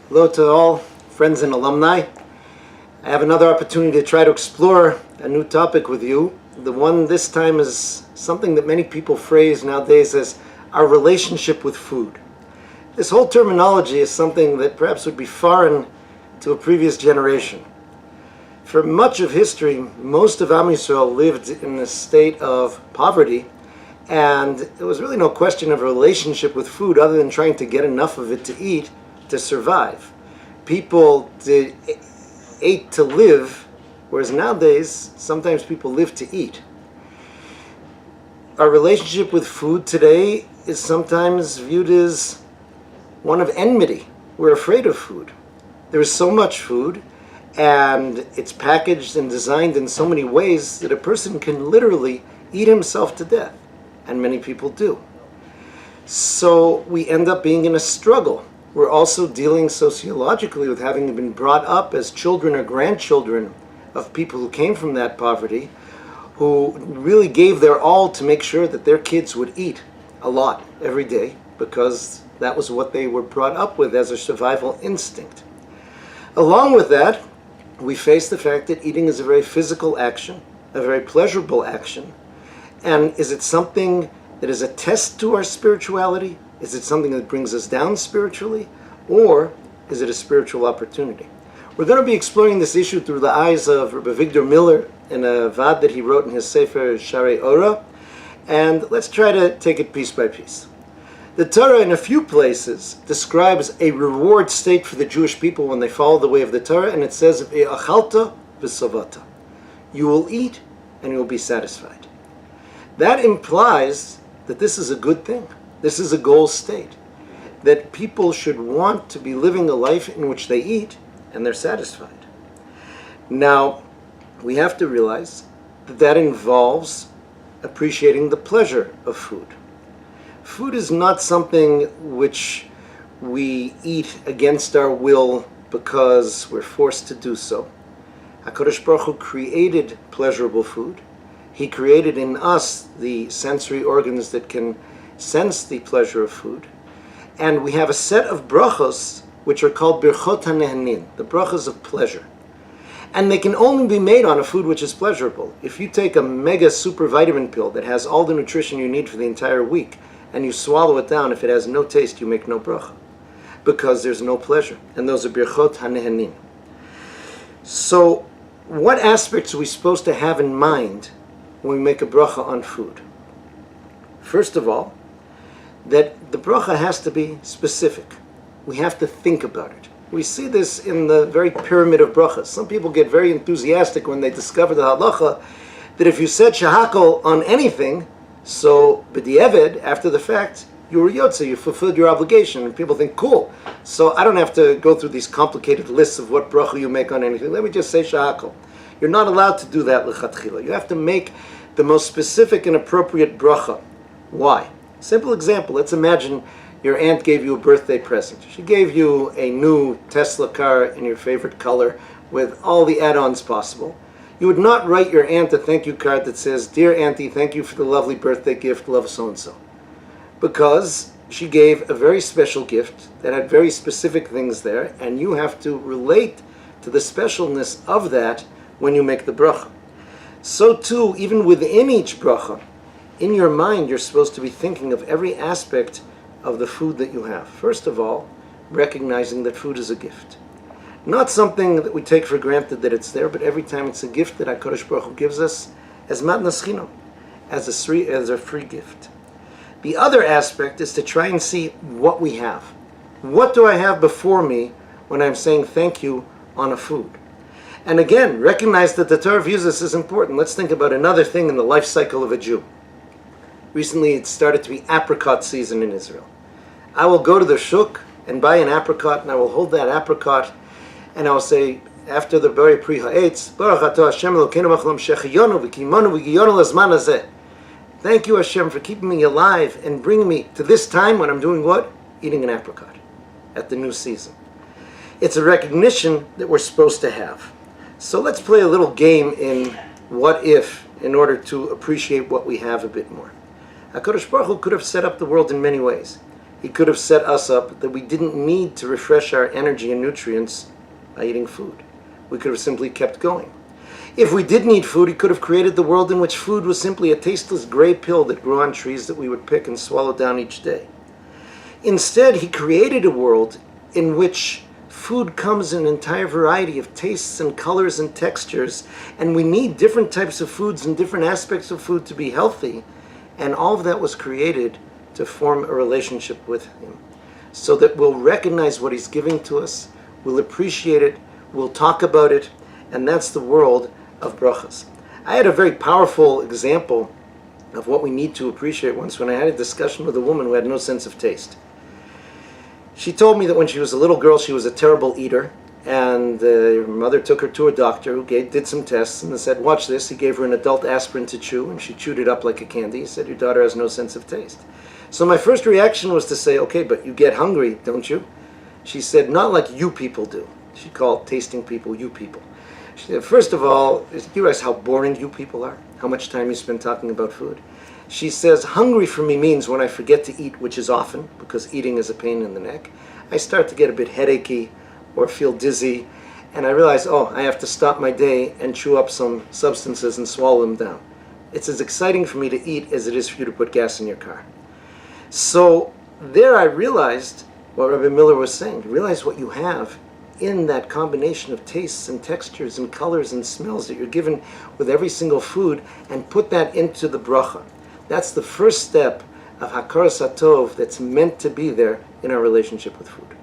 Hello to all friends and alumni. I have another opportunity to try to explore a new topic with you. The one this time is something that many people phrase nowadays as our relationship with food. This whole terminology is something that perhaps would be foreign to a previous generation. For much of history, most of Am Yisrael lived in a state of poverty, and there was really no question of a relationship with food other than trying to get enough of it to eat to survive. People ate to live, whereas nowadays sometimes people live to eat. Our relationship with food today is sometimes viewed as one of enmity. We're afraid of food. There is so much food, and it's packaged and designed in so many ways that a person can literally eat himself to death, and many people do. So we end up being in a struggle. We're also dealing sociologically with having been brought up as children or grandchildren of people who came from that poverty, who really gave their all to make sure that their kids would eat a lot every day because that was what they were brought up with as a survival instinct. Along with that, we face the fact that eating is a very physical action, a very pleasurable action. And is it something that is a test to our spirituality? Is it something that brings us down spiritually? Or is it a spiritual opportunity? We're going to be exploring this issue through the eyes of Rabbi Victor Miller in a vad that he wrote in his Sefer Sharei Ora. And let's try to take it piece by piece. The Torah in a few places describes a reward state for the Jewish people when they follow the way of the Torah, and it says, "Ve'achalta v'savata." You will eat and you will be satisfied. That implies that this is a good thing. This is a goal state. That people should want to be living a life in which they eat and they're satisfied. Now, we have to realize that that involves appreciating the pleasure of food. Food is not something which we eat against our will because we're forced to do so. HaKadosh Baruch Hu created pleasurable food. He created in us the sensory organs that can sense the pleasure of food. And we have a set of brachos which are called birchot hanehnin, the brachos of pleasure. And they can only be made on a food which is pleasurable. If you take a mega super vitamin pill that has all the nutrition you need for the entire week and you swallow it down, if it has no taste, you make no bracha because there's no pleasure. And those are birchot hanehnin. So what aspects are we supposed to have in mind when we make a bracha on food? First of all, that the bracha has to be specific. We have to think about it. We see this in the very pyramid of brachas. Some people get very enthusiastic when they discover the halacha that if you said shahakol on anything, so b'di'evid, after the fact, you were yotze, you fulfilled your obligation, and people think, cool, so I don't have to go through these complicated lists of what bracha you make on anything. Let me just say shahakol. You're not allowed to do that l'chatchila. You have to make the most specific and appropriate bracha. Why? Simple example. Let's imagine your aunt gave you a birthday present. She gave you a new Tesla car in your favorite color with all the add-ons possible. You would not write your aunt a thank you card that says, "Dear Auntie, thank you for the lovely birthday gift, love so-and-so." Because she gave a very special gift that had very specific things there, and you have to relate to the specialness of that when you make the bracha. So too, even within each bracha, in your mind, you're supposed to be thinking of every aspect of the food that you have. First of all, recognizing that food is a gift. Not something that we take for granted that it's there, but every time it's a gift that HaKadosh Baruch Hu gives us as matnas chinam, as a free gift. The other aspect is to try and see what we have. What do I have before me when I'm saying thank you on a food? And again, recognize that the Torah views this as important. Let's think about another thing in the life cycle of a Jew. Recently, it started to be apricot season in Israel. I will go to the shuk and buy an apricot, and I will hold that apricot, and I will say, after the very pri ha'etz, Baruch atah Hashem Elokeinu ma'olam shechiyonu v'kimonu v'giyonu lazman hazeh. Thank you, Hashem, for keeping me alive and bringing me to this time when I'm doing what? Eating an apricot at the new season. It's a recognition that we're supposed to have. So let's play a little game in what if in order to appreciate what we have a bit more. HaKadosh Baruch Hu could have set up the world in many ways. He could have set us up that we didn't need to refresh our energy and nutrients by eating food. We could have simply kept going. If we did need food, he could have created the world in which food was simply a tasteless gray pill that grew on trees that we would pick and swallow down each day. Instead, he created a world in which food comes in an entire variety of tastes and colors and textures, and we need different types of foods and different aspects of food to be healthy, and all of that was created to form a relationship with him, so that we'll recognize what he's giving to us, we'll appreciate it, we'll talk about it, and that's the world of brachas. I had a very powerful example of what we need to appreciate once when I had a discussion with a woman who had no sense of taste. She told me that when she was a little girl, she was a terrible eater, and her mother took her to a doctor who did some tests and said, watch this. He gave her an adult aspirin to chew, and she chewed it up like a candy. He said, your daughter has no sense of taste. So my first reaction was to say, okay, but you get hungry, don't you? She said, not like you people do. She called tasting people you people. She said, first of all, do you realize how boring you people are? How much time you spend talking about food? She says, hungry for me means when I forget to eat, which is often, because eating is a pain in the neck, I start to get a bit headachy or feel dizzy, and I realize, oh, I have to stop my day and chew up some substances and swallow them down. It's as exciting for me to eat as it is for you to put gas in your car. So there I realized what Rabbi Miller was saying. Realize what you have in that combination of tastes and textures and colors and smells that you're given with every single food, and put that into the bracha. That's the first step of Hakaras HaTov that's meant to be there in our relationship with food.